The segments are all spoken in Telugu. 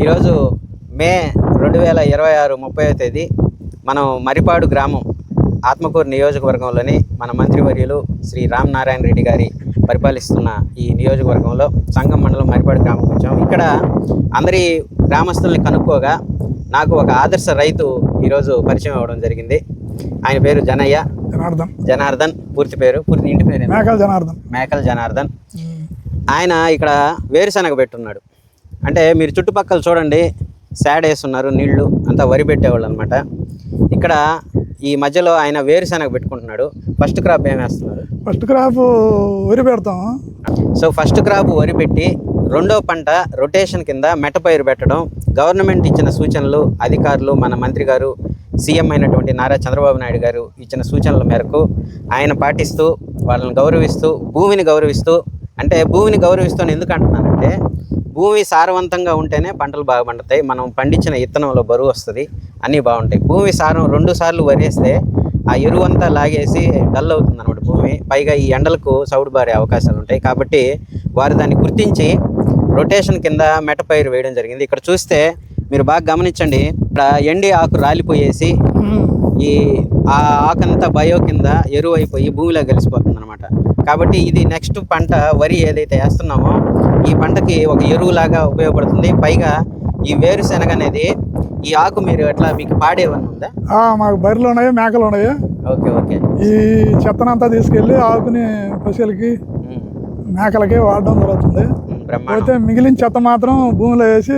ఈరోజు మే 2026 30వ తేదీ మనం మరిపాడు గ్రామం ఆత్మకూరు నియోజకవర్గంలోని మన మంత్రివర్యులు శ్రీ రామ్ నారాయణ రెడ్డి గారి పరిపాలిస్తున్న ఈ నియోజకవర్గంలో సంగం మండలం మరిపాడు గ్రామంకి వచ్చాం. ఇక్కడ అందరి గ్రామస్తుల్ని కనుక్కోగా నాకు ఒక ఆదర్శ రైతు ఈరోజు పరిచయం అవ్వడం జరిగింది. ఆయన పేరు జనార్దన్. పూర్తి ఇంటి పేరు మేకల జనార్దన్. ఆయన ఇక్కడ వేరుశనగ పెట్టున్నాడు. అంటే మీరు చుట్టుపక్కల చూడండి, శాడ్ వేస్తున్నారు, నీళ్లు అంతా వరి పెట్టేవాళ్ళు అనమాట. ఇక్కడ ఈ మధ్యలో ఆయన వేరుశనగ పెట్టుకుంటున్నాడు. ఫస్ట్ క్రాప్ ఏం వేస్తున్నారు? ఫస్ట్ క్రాప్ వరి పెడతాం. సో ఫస్ట్ క్రాప్ వరి పెట్టి రెండో పంట రొటేషన్ కింద మెట్టపైరు పెట్టడం గవర్నమెంట్ ఇచ్చిన సూచనలు, అధికారులు, మన మంత్రి గారు, సీఎం అయినటువంటి నారా చంద్రబాబు నాయుడు గారు ఇచ్చిన సూచనల మేరకు ఆయన పాటిస్తూ వాళ్ళని గౌరవిస్తూ భూమిని గౌరవిస్తూ, అంటే భూమిని గౌరవిస్తూ ఎందుకు అంటున్నానంటే, భూమి సారవంతంగా ఉంటేనే పంటలు బాగా పండుతాయి. మనం పండించిన విత్తనంలో బరువు వస్తుంది, అన్నీ బాగుంటాయి. భూమి సారం 2 సార్లు వరేస్తే ఆ ఎరువు అంతా లాగేసి డల్ అవుతుంది అనమాట భూమి. పైగా ఈ ఎండలకు సౌడు బారే అవకాశాలు ఉంటాయి. కాబట్టి వారు దాన్ని గుర్తించి రొటేషన్ కింద మెట్టపైరు వేయడం జరిగింది. ఇక్కడ చూస్తే మీరు బాగా గమనించండి, ఇక్కడ ఎండి ఆకు రాలిపోయేసి ఈ ఆ ఆకంతా బయో కింద ఎరువు అయిపోయి భూమిలో కలిసిపోతుంది అనమాట. కాబట్టి ఇది నెక్స్ట్ పంట వరి ఏదైతే వేస్తున్నామో ఈ పంటకి ఒక ఎరువులాగా ఉపయోగపడుతుంది. పైగా ఈ వేరుశెనగ అనేది ఈ ఆకు మీరు ఎట్లా మీకు పాడేవన్నీ ఉందా? మాకు బర్రెలు ఉన్నాయి, మేకలు ఉన్నాయి. ఓకే. ఈ చెత్తనంతా తీసుకెళ్ళి ఆకుని పశువులకి, మేకలకి వాడడం జరుగుతుంది. అయితే మిగిలిన చెత్త మాత్రం భూమిలో వేసి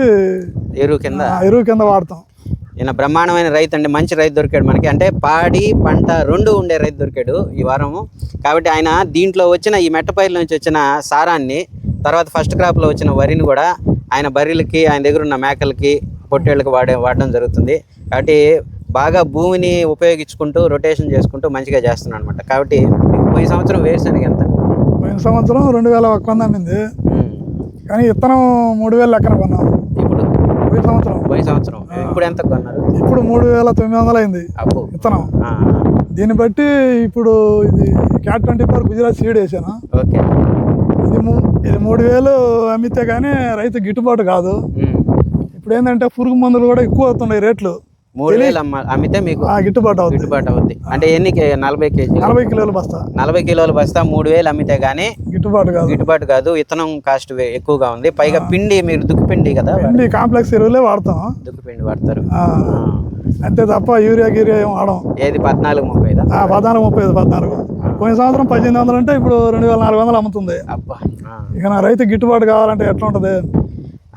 ఎరువు కింద వాడతాం. ఈయన బ్రహ్మాండమైన రైతు అండి, మంచి రైతు దొరికాడు మనకి. అంటే పాడి పంట 2 ఉండే రైతు దొరికాడు ఈ వారము. కాబట్టి ఆయన దీంట్లో వచ్చిన ఈ మెట్టపైర్ల నుంచి వచ్చిన సారాన్ని, తర్వాత ఫస్ట్ క్రాప్లో వచ్చిన వరిని కూడా ఆయన బర్రెలకి, ఆయన దగ్గర ఉన్న మేకలకి, పొట్టేళ్ళకి వాడడం జరుగుతుంది. కాబట్టి బాగా భూమిని ఉపయోగించుకుంటూ రొటేషన్ చేసుకుంటూ మంచిగా చేస్తున్నాడు అనమాట. కాబట్టి పోయిన సంవత్సరం వేరుశనగ ఎంత? పోయిన సంవత్సరం 2000 అమ్మింది, కానీ విత్తనం 3000 లెక్కన కొన్నాం. ఇప్పుడు పోయిన సంవత్సరం ఇప్పుడు ఎంత కొన్నారు? ఇప్పుడు 3900 అయింది విత్తనం. దీన్ని బట్టి ఇప్పుడు ఇది క్యాట్ 24 గుజరాత్ సీడ్ వేసాను. ఓకే. ఇది 3000 అమ్మితే కానీ రైతు గిట్టుబాటు కాదు. ఇప్పుడు ఏంటంటే పురుగు మందులు కూడా ఎక్కువ అవుతున్నాయి రేట్లు. 3000 అమ్మితే మీకు గిట్టుబాటు అవుతుంది. అంటే ఎన్ని 40 కేజీ? 40 కిలోల బస్తా. 40 కిలోల బస్తా 3000 అమ్మితే గానీ గిట్టుబాటు కాదు. విత్తనం కాస్ట్ ఎక్కువగా ఉంది. పైగా పిండి మీరు దుక్కిపిండి కదా, పిండి కాంప్లెక్స్ ఎరువులే వాడతాం. దుక్కిపిండి వాడతారు అంతే తప్ప యూరియా ఏం వాడడం. ఏది 14-35? 14-35. పోయిన సంవత్సరం 1800 అంటే ఇప్పుడు 2400 అమ్ముతుంది. ఇక నా రైతు గిట్టుబాటు కావాలంటే ఎట్లా ఉంటుంది?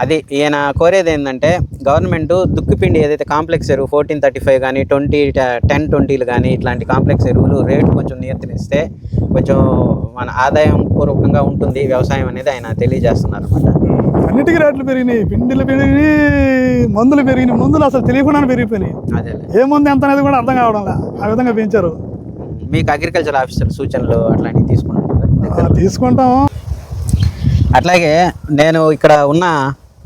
అది ఈయన కోరేది ఏంటంటే, గవర్నమెంట్ దుక్కిపిండి ఏదైతే కాంప్లెక్స్ ఎరువు 1435 కానీ 10-20 కానీ ఇట్లాంటి కాంప్లెక్స్ ఎరువులు రేటు కొంచెం నియంత్రిస్తే కొంచెం మన ఆదాయం పూర్వకంగా ఉంటుంది వ్యవసాయం అనేది ఆయన తెలియజేస్తున్నారు అనమాట. అన్నిటికీ రేట్లు పెరిగినాయి, పిండిలు పెరిగినాయి, మందులు పెరిగినాయి. మందులు అసలు తెలియకుండానే పెరిగిపోయినాయి. అదే ఏ మందు ఎంత అనేది కూడా అర్థం కావడంలా, ఆ విధంగా పెంచారు. మీకు అగ్రికల్చర్ ఆఫీసర్ సూచనలు అట్లాంటివి తీసుకుంటాం. అట్లాగే నేను ఇక్కడ ఉన్న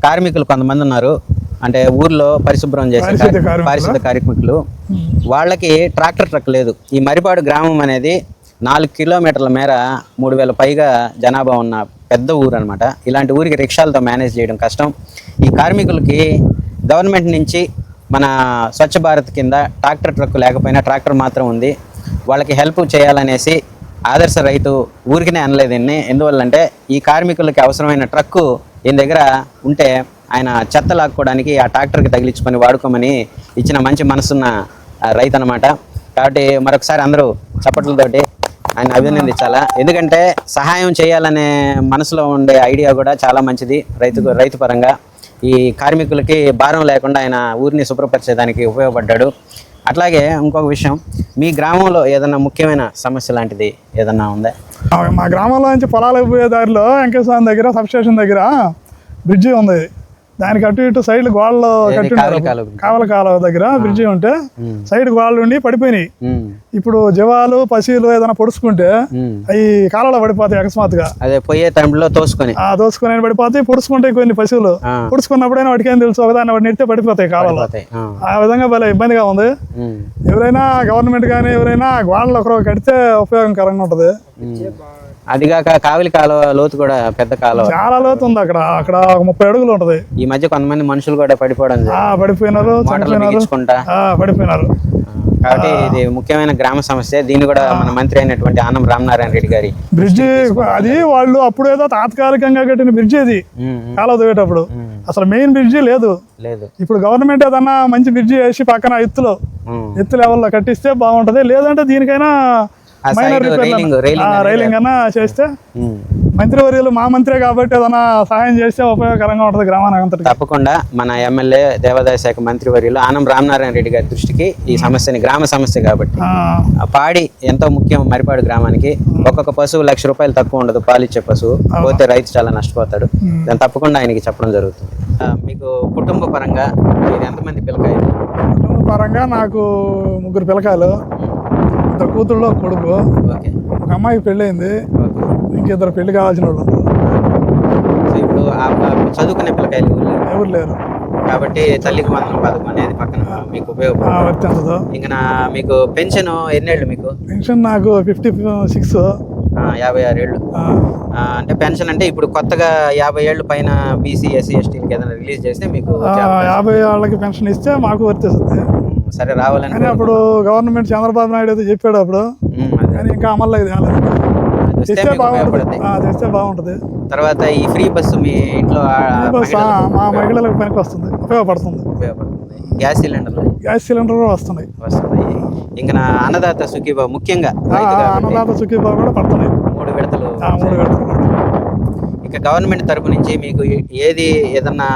కార్మికులు కొంతమంది ఉన్నారు, అంటే ఊర్లో పరిశుభ్రం చేసే పారిశుద్ధ కార్మికులు. వాళ్ళకి ట్రాక్టర్ లేదు. ఈ మరిపాడు గ్రామం అనేది 4 కిలోమీటర్ల మేర 3000 పైగా జనాభా ఉన్న పెద్ద ఊరు అనమాట. ఇలాంటి ఊరికి రిక్షాలతో మేనేజ్ చేయడం కష్టం. ఈ కార్మికులకి గవర్నమెంట్ నుంచి మన స్వచ్ఛ భారత్ కింద ట్రాక్టర్ లేకపోయినా ట్రాక్టర్ మాత్రం ఉంది. వాళ్ళకి హెల్ప్ చేయాలనేసి ఆదర్శ రైతు ఊరికినే అనలేదు దీన్ని. ఎందువల్లంటే ఈ కార్మికులకి అవసరమైన ట్రక్కు ఈయన దగ్గర ఉంటే ఆయన చెత్త లాక్కోవడానికి ఆ ట్రాక్టర్కి తగిలించుకొని వాడుకోమని ఇచ్చిన మంచి మనసున్న రైతు అనమాట. కాబట్టి మరొకసారి అందరూ చప్పట్లతోటి ఆయన అభినందించాలా. ఎందుకంటే సహాయం చేయాలనే మనసులో ఉండే ఐడియా కూడా చాలా మంచిది రైతు పరంగా. ఈ కార్మికులకి భారం లేకుండా ఆయన ఊరిని శుభ్రపరిచేదానికి ఉపయోగపడ్డాడు. అట్లాగే ఇంకొక విషయం, మీ గ్రామంలో ఏదైనా ముఖ్యమైన సమస్య లాంటిది ఏదన్నా ఉందా? మా గ్రామంలో నుంచి పొలాలకు పోయే దారిలో వెంకటేశ్వర దగ్గర సబ్స్టేషన్ దగ్గర బ్రిడ్జి ఉంది. దానికి అటు ఇటు సైడ్ గోడలు కట్టి కావల కాలువ దగ్గర బ్రిడ్జి ఉంటే సైడ్ గోడలు ఉండి పడిపోయినాయి. ఇప్పుడు జీవాలు పశువులు ఏదైనా పొడుచుకుంటే అవి కాలంలో పడిపోతాయి అకస్మాత్తుగా. అదే పోయే టైంలో తోసుకొని పడిపోతాయి. పొడుచుకుంటాయి కొన్ని పశువులు. పొడుచుకున్నప్పుడైనా వాటికి ఏం తెలుసు, ఒకదాన్ని వాటి నెడితే పడిపోతాయి కాలంలో. ఆ విధంగా భలే ఇబ్బందిగా ఉంది. ఎవరైనా గవర్నమెంట్ కానీ ఎవరైనా గోడలు ఒకరు కడితే ఉపయోగకరంగా ఉంటది. అదిగాక కావిలి కాలువ లోతు కూడా పెద్ద కాలువ, చాలా లోతు ఉంది అక్కడ. అక్కడ ఒక 30 అడుగులు ఉంటది. ఈ మధ్య కొంతమంది మనుషులు కూడా పడిపోవడం పడిపోయినారు, బిగించుకుంటా పడిపోయినారు. కాబట్టి ఇది ముఖ్యమైన గ్రామ సమస్య. దీన్ని కూడా మన మంత్రి అయినటువంటి ఆనం రామనారాయణ రెడ్డి గారి బ్రిడ్జి అది వాళ్ళు అప్పుడు ఏదో తాత్కాలికంగా కట్టిన బ్రిడ్జి అది కాలువ దిగేటప్పుడు. అసలు మెయిన్ బ్రిడ్జి లేదు. ఇప్పుడు గవర్నమెంట్ ఏదన్నా మంచి బ్రిడ్జి వేసి పక్కన ఎత్తు లెవెల్లో కట్టిస్తే బాగుంటది. లేదంటే దీనికైనా మైనర్ రైలింగ్ అన్నా చేస్తే, మంత్రివర్యులు మా మంత్రే కాబట్టి ఏదైనా సహాయం చేస్తే ఉపయోగకరంగా ఉంటుంది గ్రామానికి అంతటి. తప్పకుండా మన ఎమ్మెల్యే దేవాదాయ శాఖ మంత్రివర్యులు ఆనం రామనారాయణ రెడ్డి గారి దృష్టికి ఈ సమస్యని, గ్రామ సమస్య కాబట్టి, పాడి ఎంతో ముఖ్యం మరిపాడు గ్రామానికి. ఒక్కొక్క పశువు ₹1,00,000 తక్కువ ఉండదు, పాలిచ్చే పశువు పోతే రైతు చాలా నష్టపోతాడు. దాన్ని తప్పకుండా ఆయనకి చెప్పడం జరుగుతుంది. మీకు కుటుంబ పరంగా మీరు ఎంతమంది పిల్లకాయలు? కుటుంబ పరంగా నాకు 3 పిల్లకాయలు, 2 కూతుళ్ళు, 1 కొడుకు. ఒక అమ్మాయికి పెళ్ళయింది, ఇంకిద్దరు పెళ్లి కావాల్సిన వాళ్ళు. ఇప్పుడు చదువుకునే పిల్లకాయలు ఎవరు లేరు కాబట్టి తల్లికి వందనం పథకం అనేది పక్కన మీకు ఉపయోగపడుతుంది. ఇంకా మీకు పెన్షన్ ఎన్నేళ్ళు? మీకు పెన్షన్ నాకు 56, 56 ఏళ్ళు. అంటే పెన్షన్ అంటే ఇప్పుడు కొత్తగా 50 ఏళ్ళు పైన బీసీ, ఎస్సీ, ఎస్టీకి ఏదైనా రిలీజ్ చేస్తే మీకు 50 ఏళ్ళకి పెన్షన్ ఇస్తే మాకు వర్తిస్తుంది. సరే రావాలని అప్పుడు గవర్నమెంట్ చంద్రబాబు నాయుడు అయితే చెప్పాడు అప్పుడు, కానీ ఇంకా అమల్లో ఇది తెస్తే బాగుంటుంది. తర్వాత ఈ ఫ్రీ బస్సు మీ ఇంట్లో మా మహిళలకు పనికి వస్తుంది, ఉపయోగపడుతుంది. గ్యాస్ సిలిండర్ వస్తున్నాయి. ఇంకా అన్నదాత సుఖీభావ, ముఖ్యంగా అన్నదాత సుఖీభావ కూడా పడుతున్నాయి. 3 విడతలు. 3 విడతలు. ఇక గవర్నమెంట్ తరపు నుంచి మీకు ఏదన్నా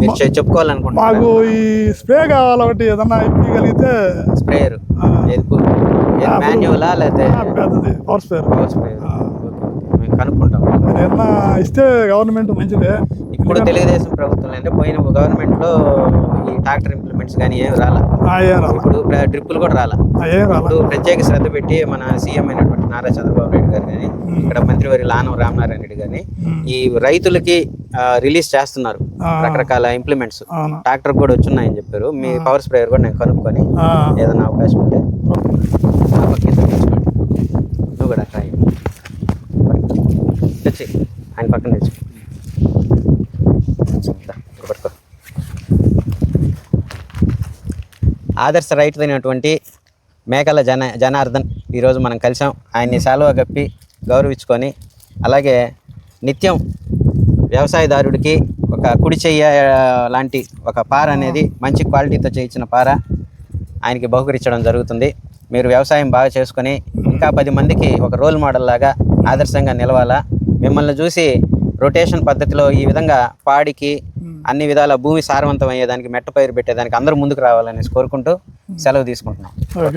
మీరు చెప్పుకోవాలనుకుంటున్నా? మాకు ఈ స్ప్రే కావాలి ఒకటి, ఏదన్నా ఇప్పగలిగితే. స్ప్రేయర్ మాన్యువలా లేకపోతే పెద్దది పవర్ స్ప్రేయర్ మేము కనుక్కుంటాం. ఏదన్నా ఇస్తే గవర్నమెంట్ మంచిదే. ఇప్పుడు తెలుగుదేశం ప్రభుత్వం అంటే పోయిన గవర్నమెంట్లో ఈ ట్రాక్టర్ ఇంప్లిమెంట్స్ కానీ ఏం రాలా. ఇప్పుడు డ్రిప్పులు కూడా రాలా. ఇప్పుడు ప్రత్యేక శ్రద్ధ పెట్టి మన సీఎం అయినటువంటి నారా చంద్రబాబు నాయుడు గారు కానీ, ఇక్కడ మంత్రివర్యులు ఆనం రామనారాయణ రెడ్డి కానీ ఈ రైతులకి రిలీజ్ చేస్తున్నారు రకరకాల ఇంప్లిమెంట్స్. ట్రాక్టర్ కూడా వచ్చున్నాయని చెప్పారు. మీ పవర్ స్ప్రేయర్ కూడా నేను కనుక్కొని ఏదైనా అవకాశం ఉంటే నువ్వు కూడా ట్రై తెచ్చి ఆయన పక్కన తెచ్చు. పట్టుకో. ఆదర్శ రైతులైనటువంటి మేకల జనార్దన్ ఈరోజు మనం కలిసాం. ఆయన్ని శాలువా కప్పి గౌరవించుకొని, అలాగే నిత్యం వ్యవసాయదారుడికి ఒక కుడి చెయ్య లాంటి ఒక పార అనేది మంచి క్వాలిటీతో చేయించిన పార ఆయనకి బహుకరించడం జరుగుతుంది. మీరు వ్యవసాయం బాగా చేసుకొని ఇంకా 10 మందికి ఒక రోల్ మోడల్ లాగా ఆదర్శంగా నిలవాలా. మిమ్మల్ని చూసి రొటేషన్ పద్ధతిలో ఈ విధంగా పాడికి అన్ని విధాల భూమి సారవంతం అయ్యేదానికి, మెట్ట పైరు పెట్టేదానికి అందరూ ముందుకు రావాలని కోరుకుంటూ సెలవు తీసుకుంటున్నాం.